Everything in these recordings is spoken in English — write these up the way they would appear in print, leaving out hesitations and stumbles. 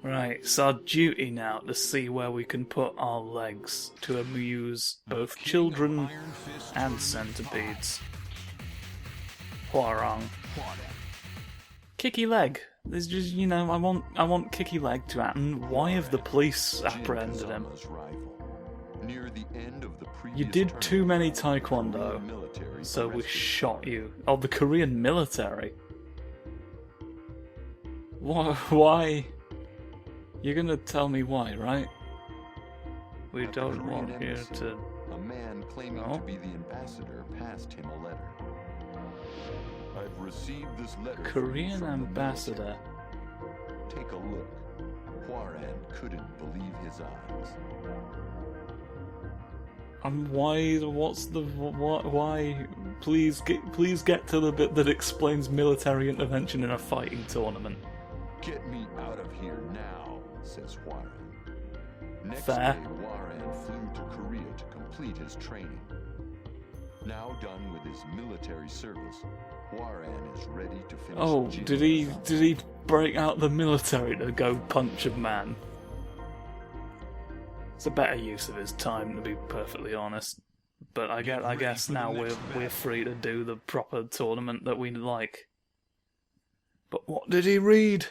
Right, it's our duty now to see where we can put our legs to amuse both children and centipedes. Hwoarang. Kicky leg. There's just, you know, I want Kicky leg to happen. Why have the police apprehended him? You did too many taekwondo, so we shot you. Oh, the Korean military. Why? You're gonna tell me why, right? We don't want you to... A man claiming to be the ambassador passed him a letter. I've received this letter. Korean ambassador. Take a look. Hwoarang couldn't believe his eyes. Why? What's the why? Please get to the bit that explains military intervention in a fighting tournament. Get me out of here now, says Hwoarang. Next Fair. day, Hwoarang flew to Korea to complete his training. Now done with his military service, Hwoarang is ready to finish. Oh, did he break out the military to go punch a man? It's a better use of his time, to be perfectly honest. But I guess now we're free to do the proper tournament that we like. But what did he read?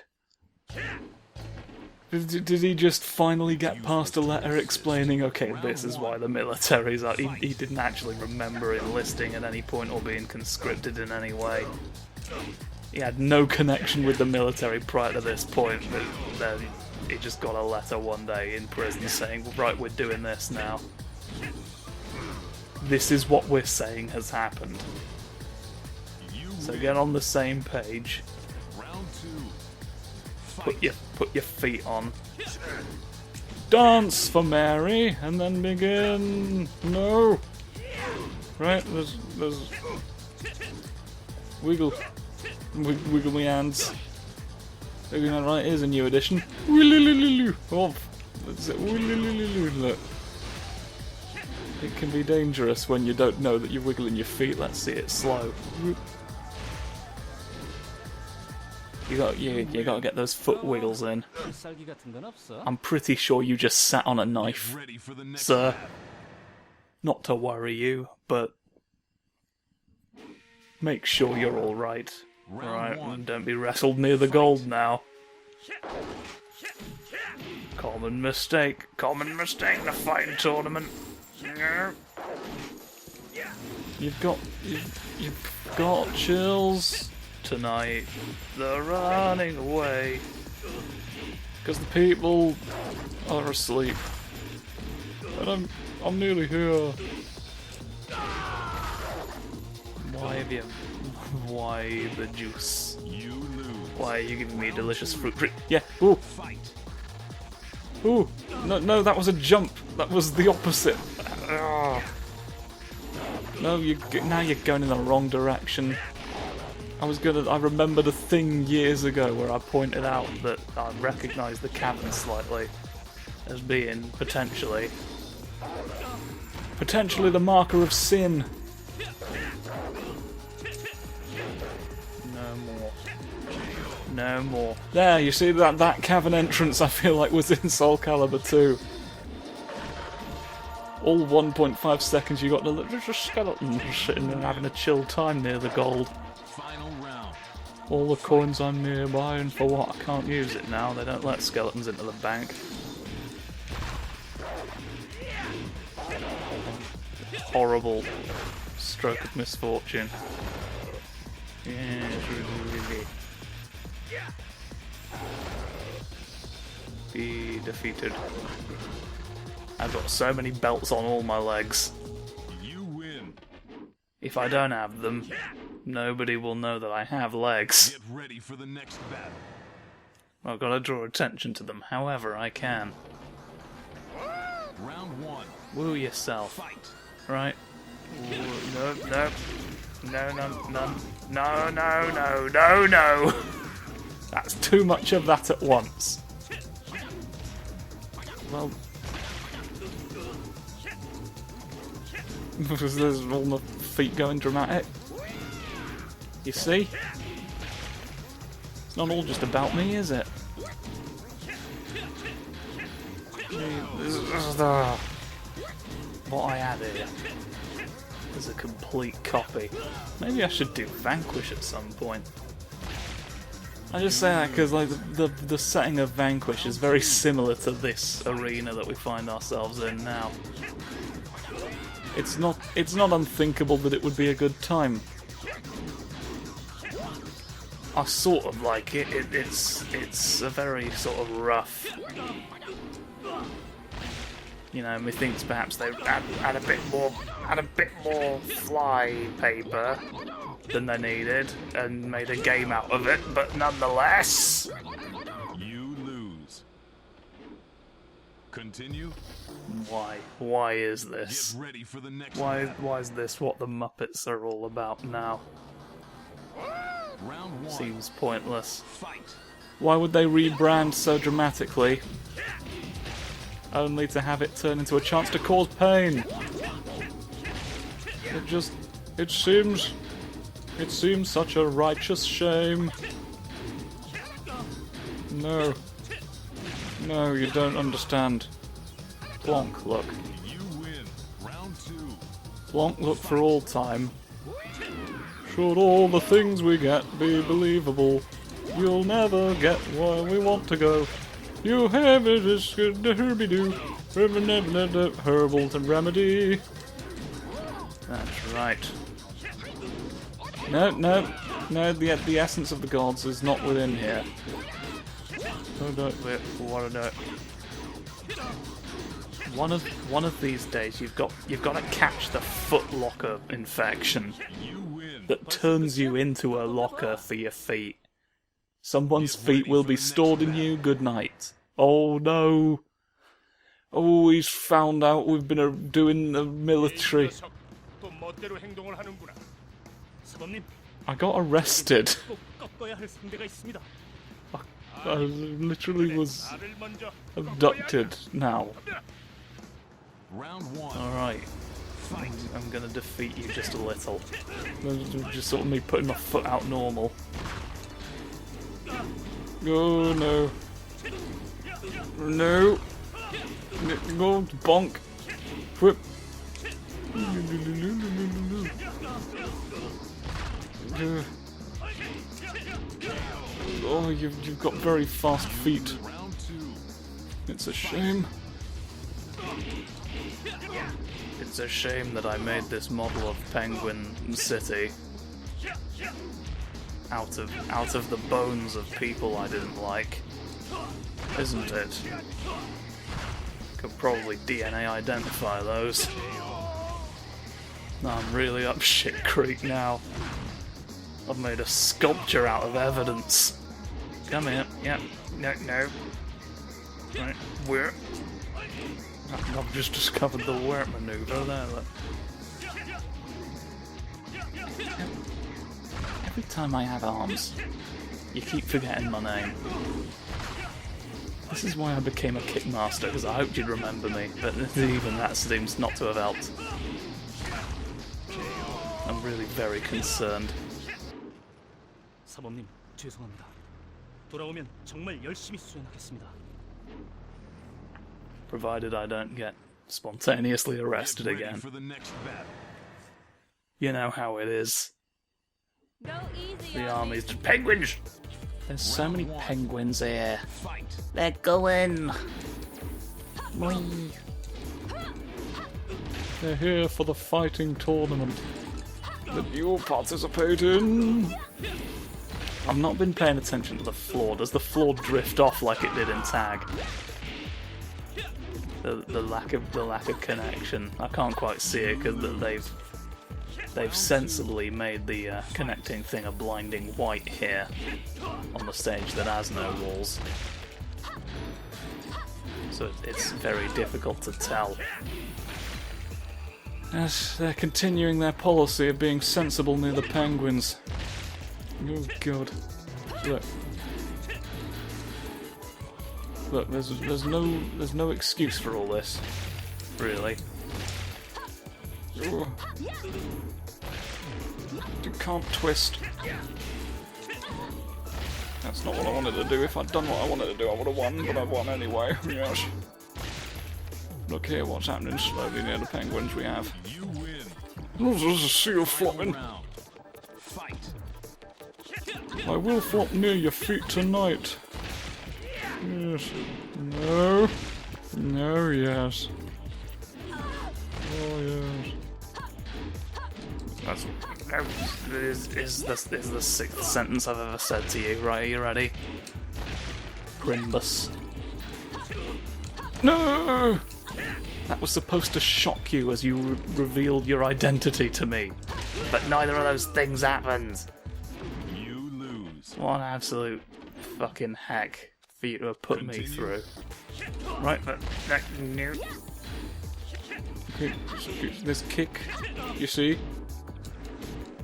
Did he just finally get past a letter explaining, okay, this is why the military's out? He didn't actually remember enlisting at any point or being conscripted in any way. He had no connection with the military prior to this point, but then he just got a letter one day in prison saying, right, we're doing this now. This is what we're saying has happened. So get on the same page. Put your feet on. Dance for Mary, and then begin. No. Right, there's wiggle me hands. Right, here's a new edition. Oh, that's it. Look. It can be dangerous when you don't know that you're wiggling your feet. Let's see it slow. You gotta get those foot wiggles in. I'm pretty sure you just sat on a knife, sir. Not to worry you, but make sure you're alright. Alright, and don't be wrestled near the gold now. Common mistake in a fighting tournament. You've got chills. Tonight, they're running away because the people are asleep, and I'm nearly here. Why the juice? Why are you giving me a delicious fruit? Yeah. Ooh. Ooh. No, that was a jump. That was the opposite. No, now you're going in the wrong direction. I remembered a thing years ago where I pointed out that I recognised the cavern slightly as being potentially the marker of sin. No more. There, you see that cavern entrance I feel like was in Soul Calibur 2. All 1.5 seconds you got to look, there's a skeleton sitting and having a chill time near the gold. All the coins I'm nearby, and for what? I can't use it now. They don't let skeletons into the bank. Horrible stroke of misfortune. Be defeated. I've got so many belts on all my legs. You win. If I don't have them, nobody will know that I have legs. Get ready for the next battle. I've got to draw attention to them however I can. Round one. Woo yourself. Fight. Right? No. That's too much of that at once. Well... There's all my feet going dramatic. You see? It's not all just about me, is it? What I had here is a complete copy. Maybe I should do Vanquish at some point. I just say that because like the setting of Vanquish is very similar to this arena that we find ourselves in now. It's not unthinkable that it would be a good time. I sort of like it. It's a very sort of rough. You know, methinks perhaps they add a bit more fly paper than they needed and made a game out of it, but nonetheless. You lose. Continue. Why? Why is this? Get ready for the next Why is this what the Muppets are all about now? Round 1. Seems pointless. Fight. Why would they rebrand so dramatically? Only to have it turn into a chance to cause pain. It seems such a righteous shame. No, you don't understand. Plonk, look. You win. Round 2. Plonk, look, for all time. Should all the things we get be believable, you'll never get where we want to go. You have it, it's good to herby-doo. Herbal to remedy. That's right. No, the essence of the gods is not within here. Oh, no, wait, what do One of these days, you've got to catch the Foot Locker infection that turns you into a locker for your feet. Someone's feet will be stored in you. Good night. Oh no! Oh, he's found out we've been doing the military. I got arrested. I literally was abducted now. Round 1. Alright. I'm gonna defeat you just a little. Just sort of me putting my foot out normal. Oh no. No. Go bonk. Whip. Oh, you've got very fast feet. It's a shame. It's a shame that I made this model of Penguin City out of the bones of people I didn't like, isn't it? Could probably DNA identify those. I'm really up shit creek now. I've made a sculpture out of evidence. Come here. Yep. No. Right. Where? I've just discovered the work maneuver there. Look. Every time I have arms, you keep forgetting my name. This is why I became a kickmaster, because I hoped you'd remember me, but even that seems not to have helped. I'm really very concerned. 사범님, 죄송합니다. 돌아오면 정말 열심히 수행하겠습니다. Provided I don't get spontaneously arrested again. You know how it is. The army's just penguins! There's so many penguins here. They're going! Whee. They're here for the fighting tournament that you'll participate in. I've not been paying attention to the floor. Does the floor drift off like it did in Tag? The lack of connection. I can't quite see it because they've sensibly made the connecting thing a blinding white here on the stage that has no walls. So it's very difficult to tell. Yes, they're continuing their policy of being sensible near the penguins. Oh god. Look, there's no excuse for all this, really. Ugh. You can't twist. That's not what I wanted to do. If I'd done what I wanted to do, I would have won, but I've won anyway. Yes. Look here, what's happening slowly near the penguins we have. You win. Oh, there's a seal flopping. Round. Fight. I will flop near your feet tonight. Yes. No. No, yes. Oh, yes. That's... Is the sixth sentence I've ever said to you. Right, are you ready? Grimbus. No! That was supposed to shock you as you revealed your identity to me. But neither of those things happened. You lose. What an absolute fucking heck for you to have put me through. Right, but... No. Okay, this kick, you see?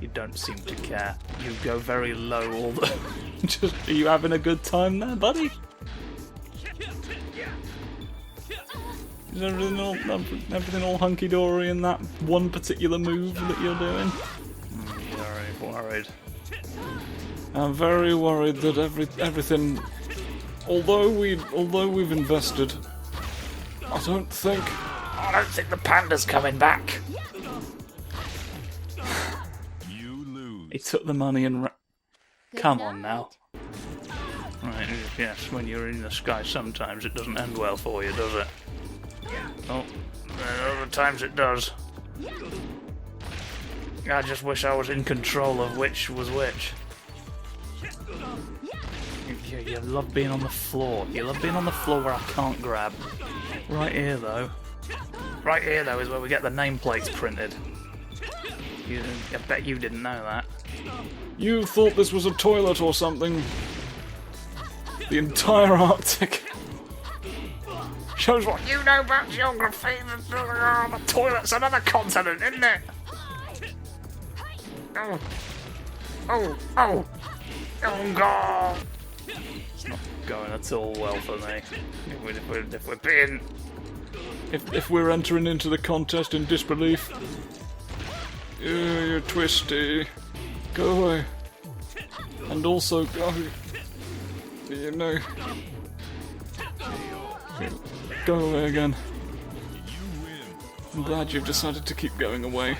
You don't seem to care. You go very low all the... Just, are you having a good time there, buddy? Is everything all hunky-dory in that one particular move that you're doing? Very worried. I'm very worried that everything... Although we've invested, I don't think the panda's coming back. You lose. He took the money and come on now. Right, yes, when you're in the sky sometimes it doesn't end well for you, does it? Oh, and other times it does. I just wish I was in control of which was which. You love being on the floor. You love being on the floor where I can't grab. Right here, though. Right here, though, is where we get the nameplates printed. I bet you didn't know that. You thought this was a toilet or something. The entire Arctic shows what you know about geography. The toilet's another continent, isn't it? Oh. Oh. Oh. Oh, God. It's not going at all well for me. If we're being... If we're entering into the contest in disbelief... you're twisty. Go away. And also, you know... Go away again. I'm glad you've decided to keep going away.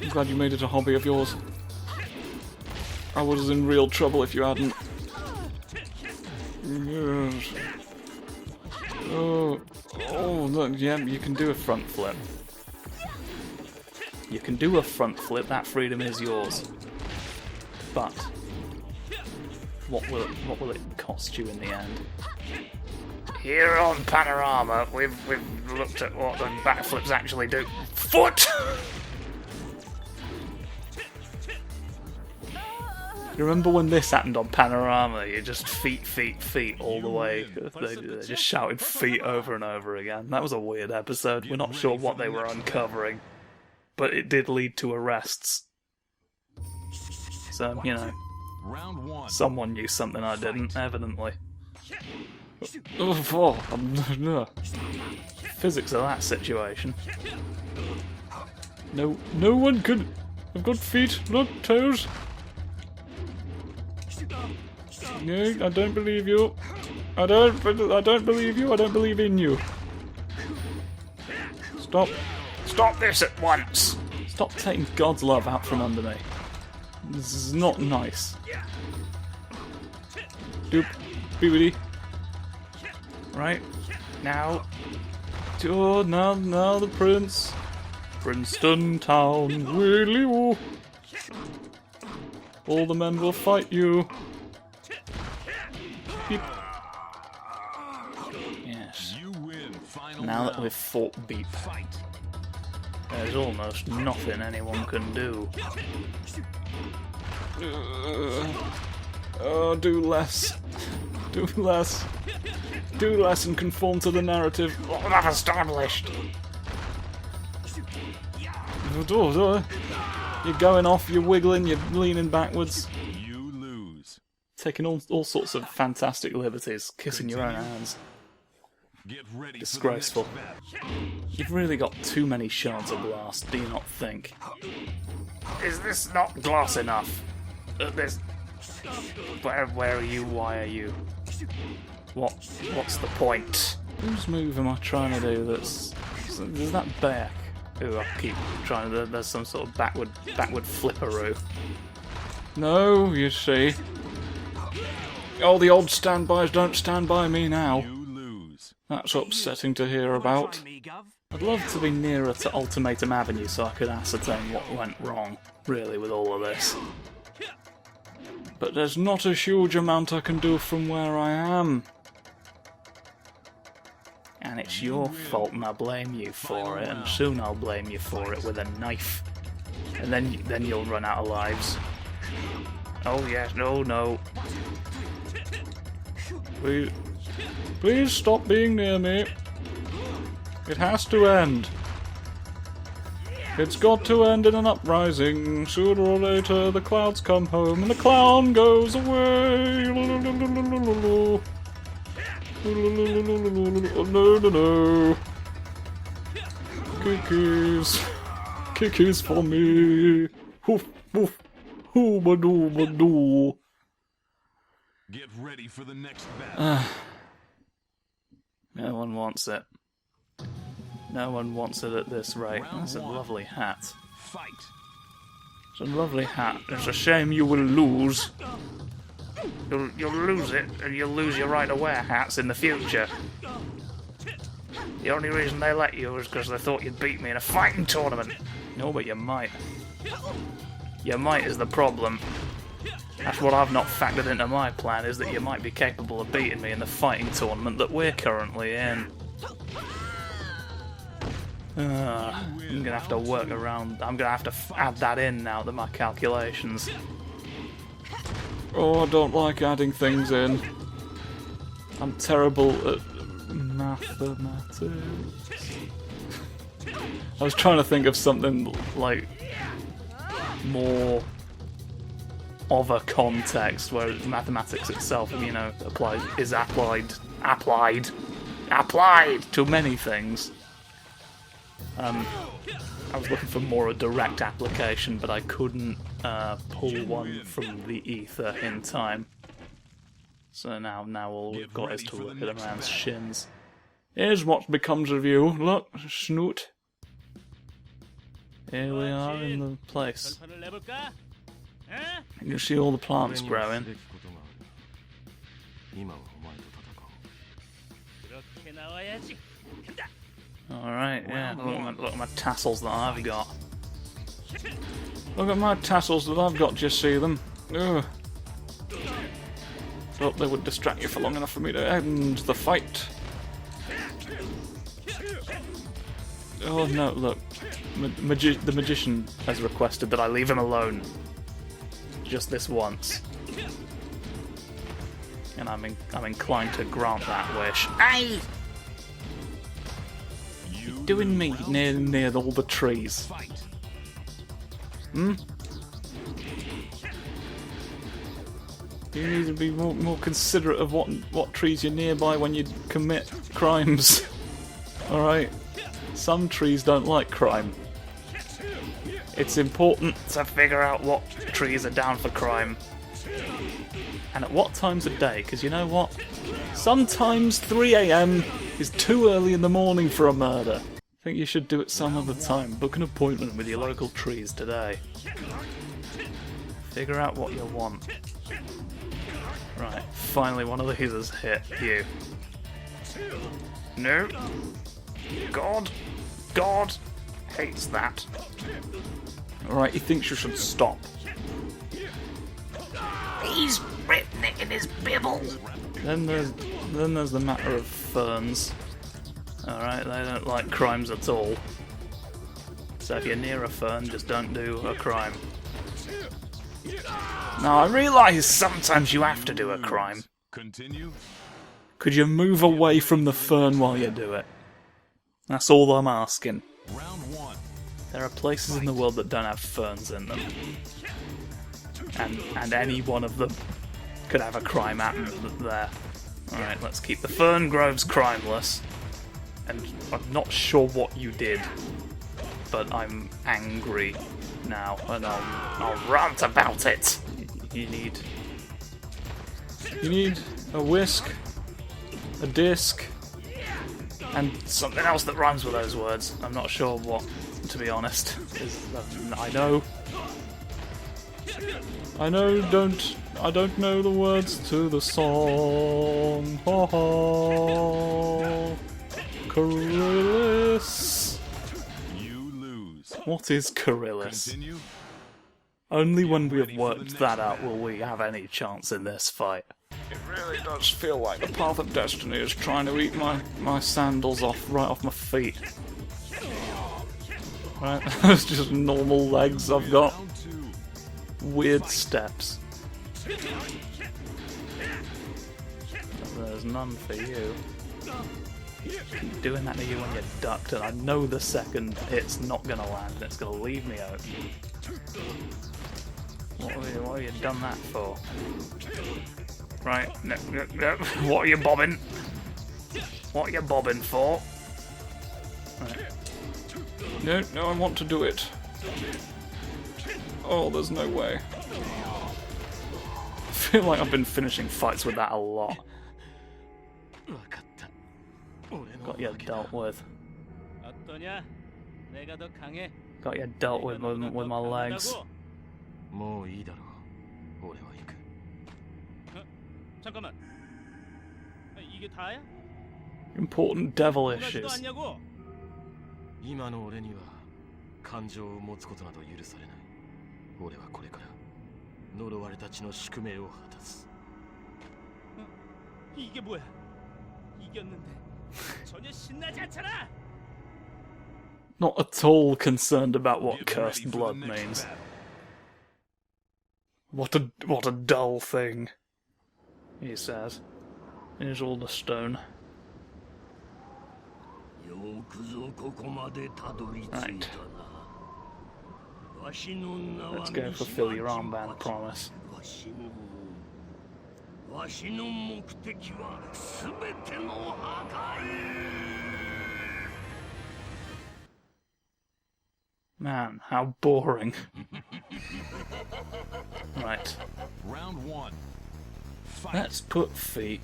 I'm glad you made it a hobby of yours. I was in real trouble if you hadn't. Yes. Oh, look, yeah, you can do a front flip. You can do a front flip, that freedom is yours. But, what will it cost you in the end? Here on Panorama, we've looked at what the backflips actually do. Foot! You remember when this happened on Panorama? You just feet all the way. They just shouted feet over and over again. That was a weird episode. We're not sure what they were uncovering. But it did lead to arrests. So, you know. Round one. Someone knew something I didn't, evidently. Physics of that situation. No one could... I've got feet, not toes. No, I don't believe you. I don't believe you. I don't believe in you. Stop this at once. Stop taking God's love out from under me. This is not nice. Doop. Beebity. Right. Now. Oh, now the prince. Princeton town. Willy woo. All the men will fight you. Beep. Yes. You win. Final Now that round. we've fought Beep, there's almost nothing anyone can do. Oh, do less. Do less. Do less and conform to the narrative. What I've established. You're going off, you're wiggling, you're leaning backwards. You lose. Taking all sorts of fantastic liberties, kissing your own hands. Get ready. Disgraceful. For the next battle. You've really got too many shards of glass, do you not think? Is this not glass enough? This... Where are you? Why are you? What's the point? Whose move am I trying to do that's... There's that back. Ooh, I keep trying to... There's some sort of backward flipperoo. No, you see. Oh, the old standbys don't stand by me now. You lose. That's upsetting to hear about. I'd love to be nearer to Ultimatum Avenue so I could ascertain what went wrong, really, with all of this. But there's not a huge amount I can do from where I am. And it's your fault and I blame you for it, and soon I'll blame you for it with a knife. And then you'll run out of lives. Oh yes, no. Please stop being near me. It has to end. It's got to end in an uprising. Sooner or later the clouds come home and the clown goes away. No. Kickies for me. Hoof, hoof. Hoo-ba-doo-ba-doo. Get ready for the next battle. No one wants it. No one wants it at this rate. That's a lovely hat. Fight. It's a lovely hat. It's a shame you will lose. You'll lose it, and you'll lose your right to wear hats in the future. The only reason they let you is because they thought you'd beat me in a fighting tournament. No, but you might. You might is the problem. That's what I've not factored into my plan, is that you might be capable of beating me in the fighting tournament that we're currently in. I'm gonna have to work around. I'm gonna have to add that in now to my calculations. Oh, I don't like adding things in. I'm terrible at mathematics. I was trying to think of something like more of a context where mathematics itself, you know, is applied to many things. I was looking for more a direct application, but I couldn't pull one from the ether in time. So now all we've got is to look at a man's shins. Here's what becomes of you. Look, snoot. Here we are in the place. You see all the plants growing. Alright, yeah, look at my tassels that I've got. Look at my tassels that I've got, do you see them? Ugh. Thought they would distract you for long enough for me to end the fight. Oh no, look. The magician has requested that I leave him alone. Just this once. And I'm inclined to grant that wish. Aye! You're doing me near all the trees. Hmm? You need to be more considerate of what trees you're nearby when you commit crimes. Alright? Some trees don't like crime. It's important to figure out what trees are down for crime. And at what times of day, because you know what? Sometimes 3 AM is too early in the morning for a murder. I think you should do it some other time. Book an appointment with your local trees today. Figure out what you want. Right, finally one of these has hit you. No. God hates that. Alright, he thinks you should stop. He's written it in his bibble. Then there's the matter of ferns. Alright, they don't like crimes at all. So if you're near a fern, just don't do a crime. Now I realise sometimes you have to do a crime. Continue. Could you move away from the fern while you do it? That's all I'm asking. Round 1. There are places in the world that don't have ferns in them. And any one of them could have a crime happen there. Alright, let's keep the fern groves crimeless. And I'm not sure what you did, but I'm angry now, and I'll rant about it. You need a whisk, a disc, And something else that rhymes with those words. I'm not sure what, to be honest. I know. I don't know the words to the song. Ha ha. Kyrillis. You lose. What is Kyrillis? Continue. Only when we have worked that out will we have any chance in this fight. It really does feel like the path of destiny is trying to eat my sandals right off my feet. Right, that's just normal legs I've got. Round two. Weird steps. There's none for you. Keep doing that to you when you're ducked, and I know the second it's not gonna land and it's gonna leave me out. What have you done that for? Right, no. What are you bobbing? What are you bobbing for? Right. No, I want to do it. Oh, there's no way. I feel like I've been finishing fights with that a lot. Got you dealt with. 어떠냐? 내가 더 강해. Got you dealt with my legs. もういいだろう。俺は行く。잠깐만. 이게 다야? Important devil 누가 issues. 아냐고? 今の俺には感情を持つことなど許されない。俺はこれから呪われたちの宿命を果たす。이게 뭐야? 이겼는데 전혀 신나지 않잖아. Not at all concerned about what Get cursed ready for blood the next means. battle. What a dull thing, he says. Here's all the stone. Right. Let's go fulfill your armband promise. Man, how boring. Right. Round one. Fight. Let's put feet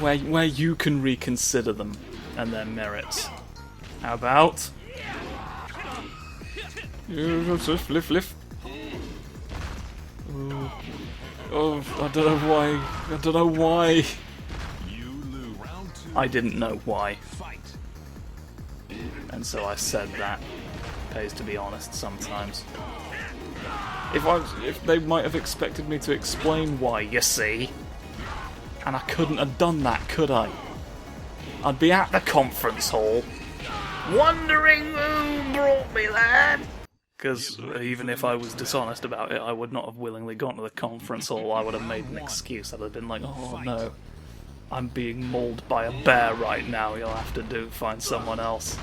where you can reconsider them and their merits. How about? Lift. Oh, I don't know why. You lose. Round two. I didn't know why, Fight. and so I said that. Pays to be honest sometimes. If they might have expected me to explain why, you see, and I couldn't have done that, could I? I'd be at the conference hall, wondering who brought me there. Because even if I was dishonest about it, I would not have willingly gone to the conference hall. I would have made an excuse. I'd have been like, oh no, I'm being mauled by a bear right now, you'll have to find someone else.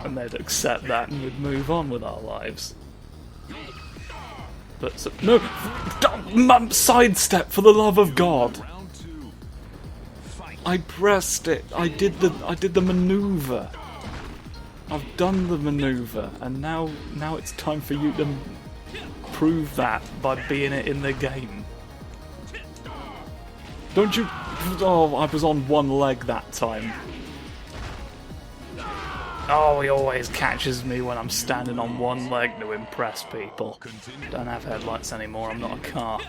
And they'd accept that and we'd move on with our lives. But no! Sidestep, for the love of God! Round two. Fight. I pressed it. I did the maneuver. I've done the maneuver, and now it's time for you to prove that by being it in the game. Don't you? Oh, I was on one leg that time. Oh, he always catches me when I'm standing on one leg to impress people. Don't have headlights anymore, I'm not a car.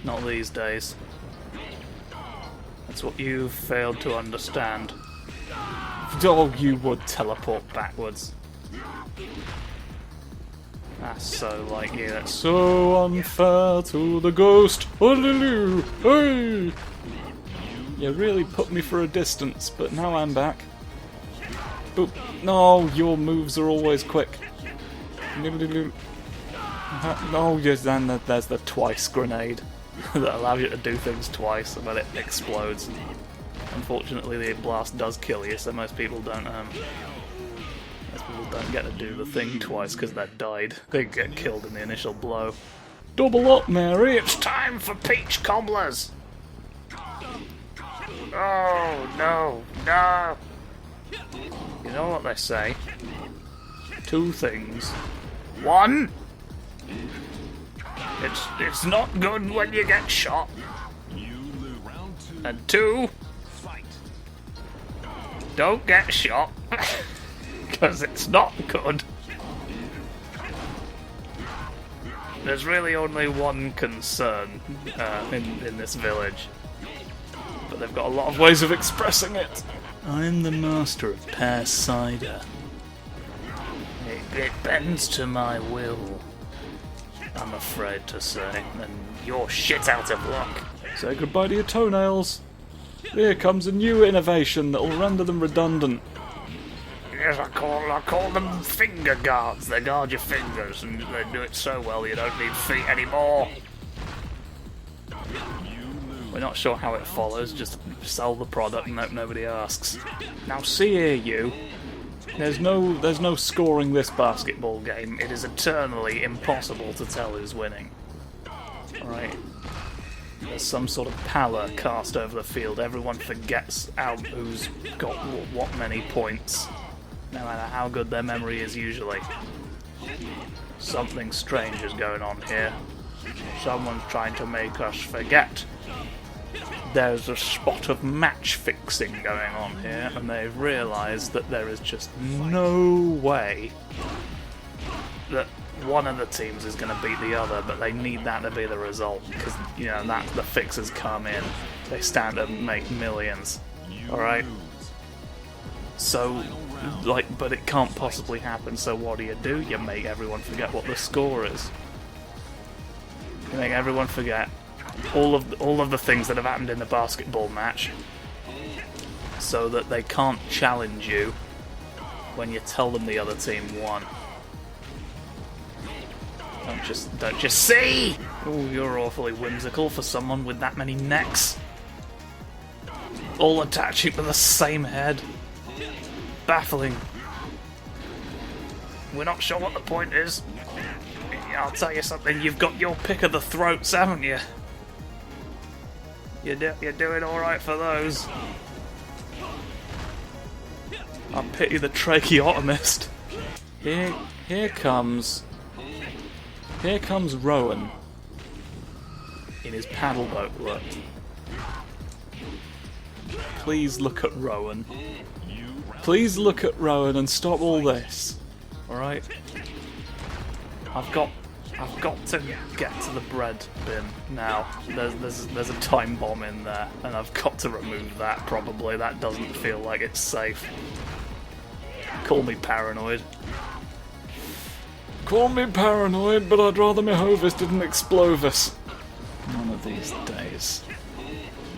Not these days. That's what you've failed to understand. Oh, you would teleport backwards. That's so like you. That's so unfair to the ghost. Hallelujah! Hey! You really put me for a distance, but now I'm back. Boop. No, your moves are always quick. Oh, yes, and there's the twice grenade that allows you to do things twice, but it explodes. Unfortunately, the blast does kill you, so most people don't get to do the thing twice because they died. They get killed in the initial blow. Double up, Mary! It's time for peach cobblers! Oh, no, no! You know what they say? Two things. One, it's not good when you get shot. You lose. Round two. And 2, don't get shot, because it's not good. There's really only one concern in this village, but they've got a lot of ways of expressing it. I'm the master of pear cider. It bends to my will, I'm afraid to say, and you're shit out of luck. Say goodbye to your toenails. Here comes a new innovation that will render them redundant. Yes, I call them finger guards. They guard your fingers, and they do it so well you don't need feet anymore. We're not sure how it follows, just sell the product and hope nobody asks. Now see here, you. There's no scoring this basketball game. It is eternally impossible to tell who's winning. Alright. There's some sort of pallor cast over the field. Everyone forgets out who's got what many points, no matter how good their memory is usually. Something strange is going on here. Someone's trying to make us forget. There's a spot of match fixing going on here, and they've realised that there is just no way that one of the teams is going to beat the other, but they need that to be the result, because, you know, that's the fixers come in, they stand to make millions. Alright? So, like, but it can't possibly happen, so what do? You make everyone forget what the score is. You make everyone forget all of the things that have happened in the basketball match, so that they can't challenge you when you tell them the other team won. Don't just see! Oh, you're awfully whimsical for someone with that many necks. All attaching to the same head. Baffling. We're not sure what the point is. I'll tell you something, you've got your pick of the throats, haven't you? You're doing alright for those. I pity the tracheotomist. Here comes Rowan in his paddle boat look. Please look at Rowan. Please look at Rowan and stop all this. Alright? I've got to get to the bread bin now. There's a time bomb in there, and I've got to remove that probably. That doesn't feel like it's safe. Call me paranoid. Call me paranoid, but I'd rather my Hovis didn't explode us. One of these days,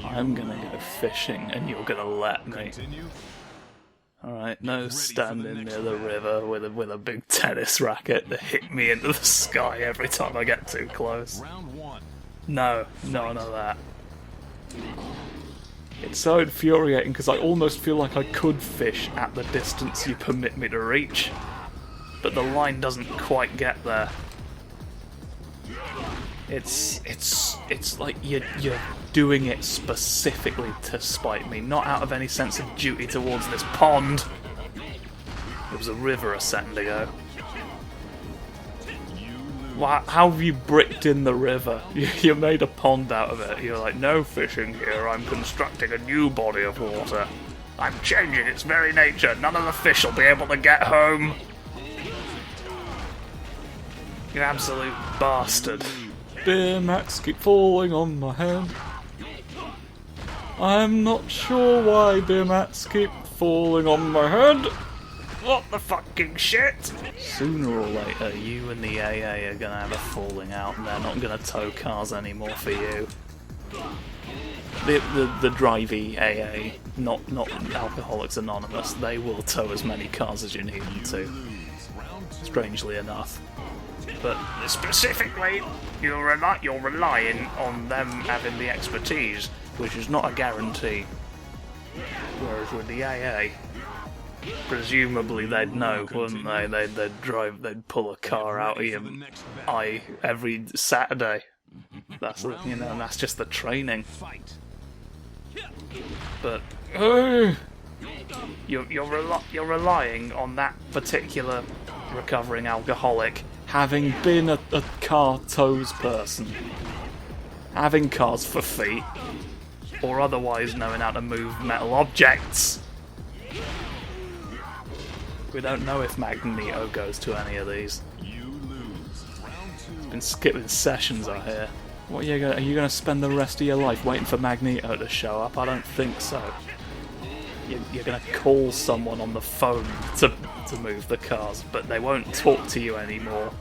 I'm gonna go fishing, and you're gonna let me. Alright, no standing near the river with a big tennis racket to hit me into the sky every time I get too close. No, none of that. It's so infuriating because I almost feel like I could fish at the distance you permit me to reach, but the line doesn't quite get there. It's like you're doing it specifically to spite me, not out of any sense of duty towards this pond. It was a river a second ago. Wow, how have you bricked in the river? You made a pond out of it. You're like, no fishing here, I'm constructing a new body of water. I'm changing its very nature, none of the fish will be able to get home. You absolute bastard. Beer mats keep falling on my head. I'm not sure why beer mats keep falling on my head. What the fucking shit? Sooner or later, you and the AA are gonna have a falling out, and they're not gonna tow cars anymore for you. The drivey AA, not Alcoholics Anonymous, they will tow as many cars as you need them to. Strangely enough. But specifically, you're relying on them having the expertise, which is not a guarantee. Whereas with the AA, presumably they'd know, wouldn't they? They'd pull a car out of your eye every Saturday. That's and that's just the training. But you're relying on that particular recovering alcoholic having been a car tows person, having cars for feet, or otherwise knowing how to move metal objects. We don't know if Magneto goes to any of these. You lose. Round two. Been skipping sessions, I hear. What are you gonna spend the rest of your life waiting for Magneto to show up? I don't think so. You're gonna call someone on the phone to move the cars, but they won't talk to you anymore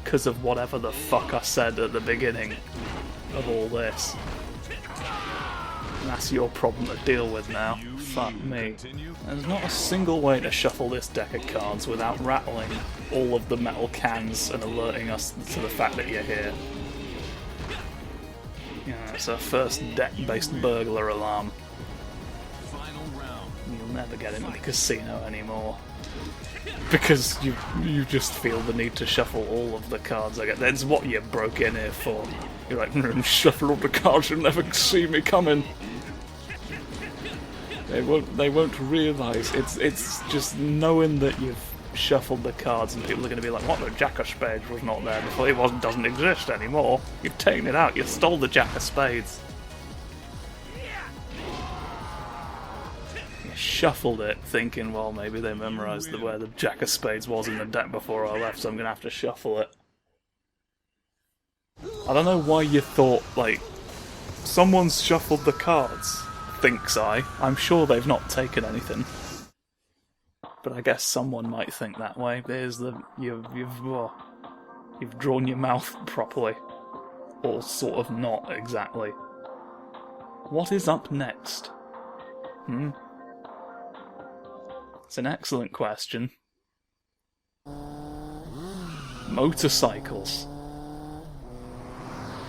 because of whatever the fuck I said at the beginning of all this. And that's your problem to deal with now. Fuck me. There's not a single way to shuffle this deck of cards without rattling all of the metal cans and alerting us to the fact that you're here. Yeah, it's our first deck-based burglar alarm. Final round. You'll never get into the casino anymore. Because you just feel the need to shuffle all of the cards. That's what you broke in here for. You're like, shuffle all the cards, you'll never see me coming. They won't realise. It's just knowing that you've shuffled the cards and people are going to be like, what, the Jack of Spades was not there before, doesn't exist anymore. You've taken it out, you stole the Jack of Spades. You shuffled it thinking, well, maybe they memorised where the Jack of Spades was in the deck before I left, so I'm going to have to shuffle it. I don't know why you thought, like, someone's shuffled the cards, thinks I. I'm sure they've not taken anything. But I guess someone might think that way. There's you've drawn your mouth properly. Or sort of not exactly. What is up next? It's an excellent question. Motorcycles.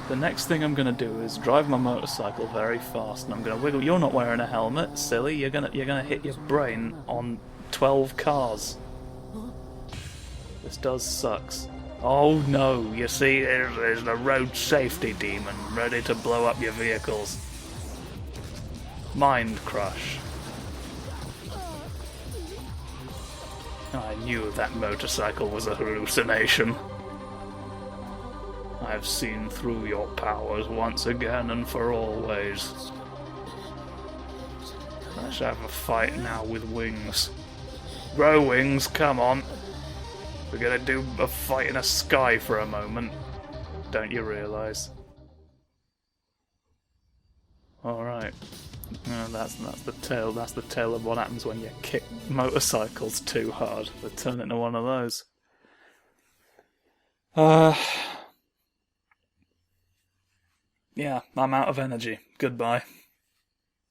The next thing I'm gonna do is drive my motorcycle very fast, and I'm gonna wiggle. You're not wearing a helmet, silly. You're gonna hit your brain on 12 cars. This does sucks. Oh no! You see, there's the road safety demon ready to blow up your vehicles. Mind crush. I knew that motorcycle was a hallucination. I have seen through your powers once again and for always. Let's have a fight now with wings. Grow wings, come on. We're gonna do a fight in the sky for a moment. Don't you realise? Alright. That's the tale. That's the tale of what happens when you kick motorcycles too hard. They turn into one of those. Yeah, I'm out of energy. Goodbye.